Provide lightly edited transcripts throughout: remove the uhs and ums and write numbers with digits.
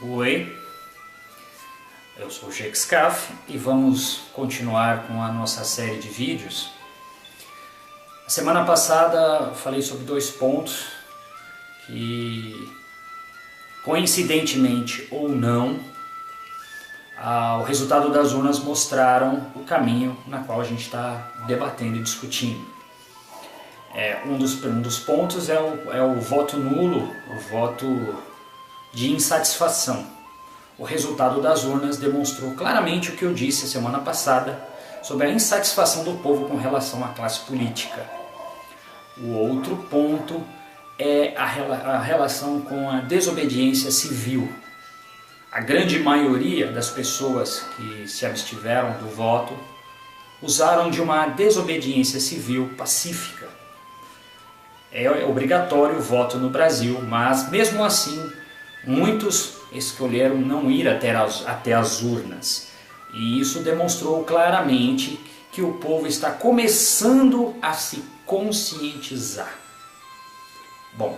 Oi, eu sou o Sheikh Skaf e vamos continuar com a nossa série de vídeos. A semana passada falei sobre dois pontos que, coincidentemente ou não, o resultado das urnas mostraram o caminho na qual a gente está debatendo e discutindo. Um dos pontos é o voto nulo, o voto de insatisfação. O resultado das urnas demonstrou claramente o que eu disse a semana passada sobre a insatisfação do povo com relação à classe política. O outro ponto é a relação com a desobediência civil. A grande maioria das pessoas que se abstiveram do voto usaram de uma desobediência civil pacífica. É obrigatório o voto no Brasil, mas mesmo assim muitos escolheram não ir até as urnas. E isso demonstrou claramente que o povo está começando a se conscientizar. Bom,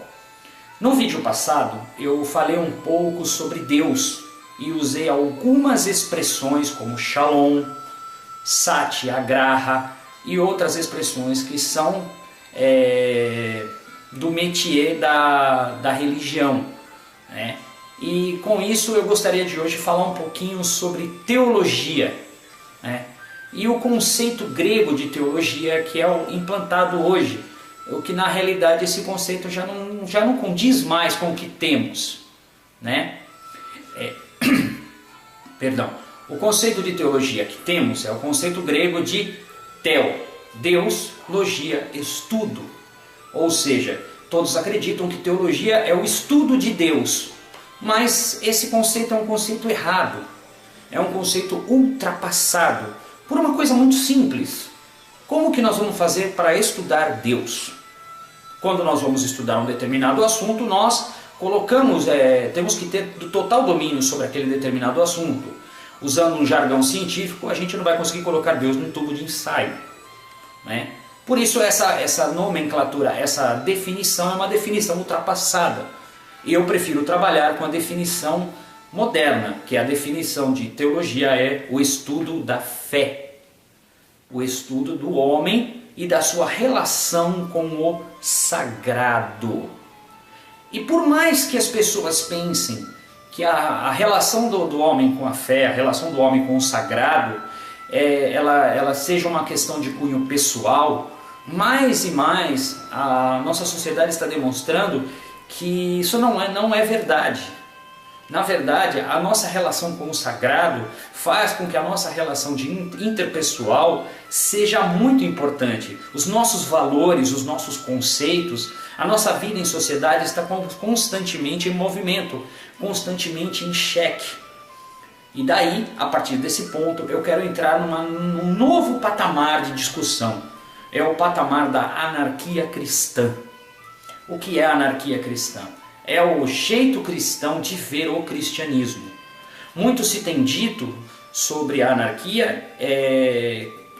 no vídeo passado eu falei um pouco sobre Deus e usei algumas expressões como Shalom, Satyagraha e outras expressões que são do métier da religião, né? E com isso eu gostaria de hoje falar um pouquinho sobre teologia, né? E o conceito grego de teologia que é o implantado hoje, o que na realidade esse conceito já não condiz mais com o que temos, né? Perdão. O conceito de teologia que temos é o conceito grego de theo, Deus, logia, estudo. Ou seja, todos acreditam que teologia é o estudo de Deus. Mas esse conceito é um conceito errado. É um conceito ultrapassado por uma coisa muito simples. Como que nós vamos fazer para estudar Deus? Quando nós vamos estudar um determinado assunto, nós temos que ter total domínio sobre aquele determinado assunto. Usando um jargão científico, a gente não vai conseguir colocar Deus num tubo de ensaio, né? Por isso essa nomenclatura, essa definição é uma definição ultrapassada. E eu prefiro trabalhar com a definição moderna, que é a definição de teologia é o estudo da fé. O estudo do homem e da sua relação com o sagrado. E por mais que as pessoas pensem que a relação do homem com a fé, a relação do homem com o sagrado, ela seja uma questão de cunho pessoal, mais e mais a nossa sociedade está demonstrando que isso não é verdade. Na verdade, a nossa relação com o sagrado faz com que a nossa relação interpessoal seja muito importante. Os nossos valores, os nossos conceitos, a nossa vida em sociedade está constantemente em movimento, constantemente em xeque. E daí, a partir desse ponto, eu quero entrar num novo patamar de discussão. É o patamar da anarquia cristã. O que é a anarquia cristã? É o jeito cristão de ver o cristianismo. Muito se tem dito sobre a anarquia,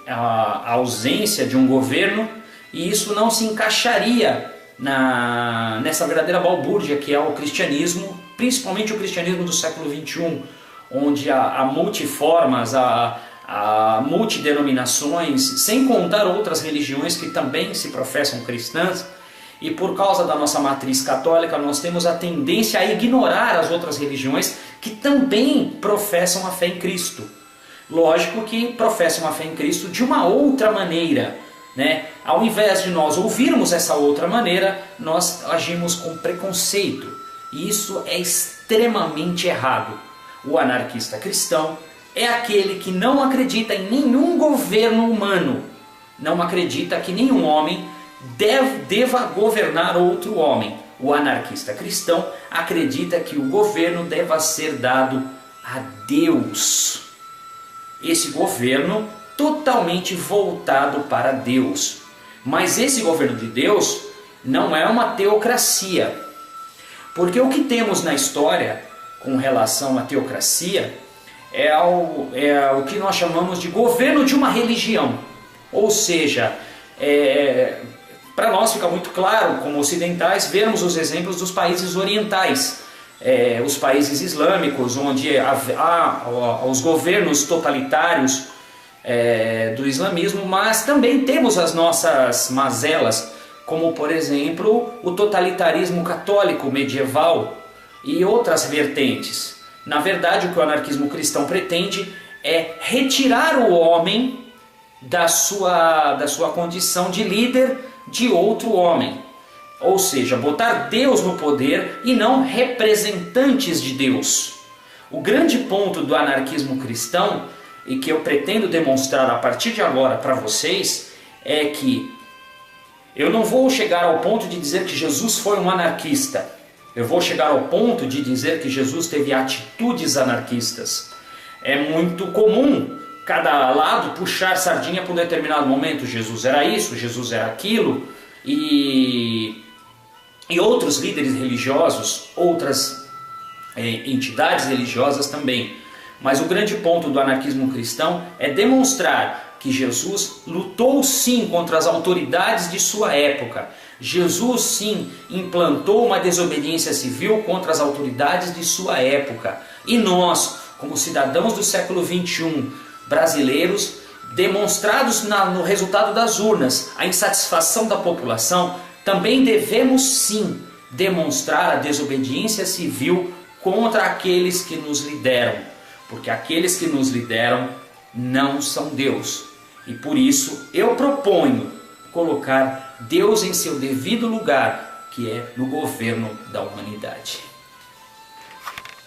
a ausência de um governo, e isso não se encaixaria nessa verdadeira balbúrdia que é o cristianismo, principalmente o cristianismo do século XXI, onde há multiformas, há multidenominações, sem contar outras religiões que também se professam cristãs. E por causa da nossa matriz católica, nós temos a tendência a ignorar as outras religiões que também professam a fé em Cristo. Lógico que professam a fé em Cristo de uma outra maneira, né? Ao invés de nós ouvirmos essa outra maneira, nós agimos com preconceito. E isso é extremamente errado. O anarquista cristão é aquele que não acredita em nenhum governo humano. Não acredita que nenhum homem deva governar outro homem. O anarquista cristão acredita que o governo deva ser dado a Deus. Esse governo totalmente voltado para Deus. Mas esse governo de Deus não é uma teocracia. Porque o que temos na história com relação à teocracia é o que nós chamamos de governo de uma religião. Ou seja, Para nós fica muito claro, como ocidentais, vermos os exemplos dos países orientais. os países islâmicos, onde há os governos totalitários do islamismo, mas também temos as nossas mazelas, como por exemplo o totalitarismo católico medieval e outras vertentes. Na verdade, o que o anarquismo cristão pretende é retirar o homem da sua condição de líder de outro homem. Ou seja, botar Deus no poder e não representantes de Deus. O grande ponto do anarquismo cristão, e que eu pretendo demonstrar a partir de agora para vocês, é que eu não vou chegar ao ponto de dizer que Jesus foi um anarquista. Eu vou chegar ao ponto de dizer que Jesus teve atitudes anarquistas. É muito comum cada lado puxar sardinha para um determinado momento. Jesus era isso, Jesus era aquilo, e outros líderes religiosos, outras entidades religiosas também. Mas o grande ponto do anarquismo cristão é demonstrar que Jesus lutou sim contra as autoridades de sua época. Jesus sim implantou uma desobediência civil contra as autoridades de sua época. E nós, como cidadãos do século XXI, brasileiros, demonstrados no resultado das urnas, a insatisfação da população, também devemos sim demonstrar a desobediência civil contra aqueles que nos lideram. Porque aqueles que nos lideram não são Deus. E por isso eu proponho colocar Deus em seu devido lugar, que é no governo da humanidade.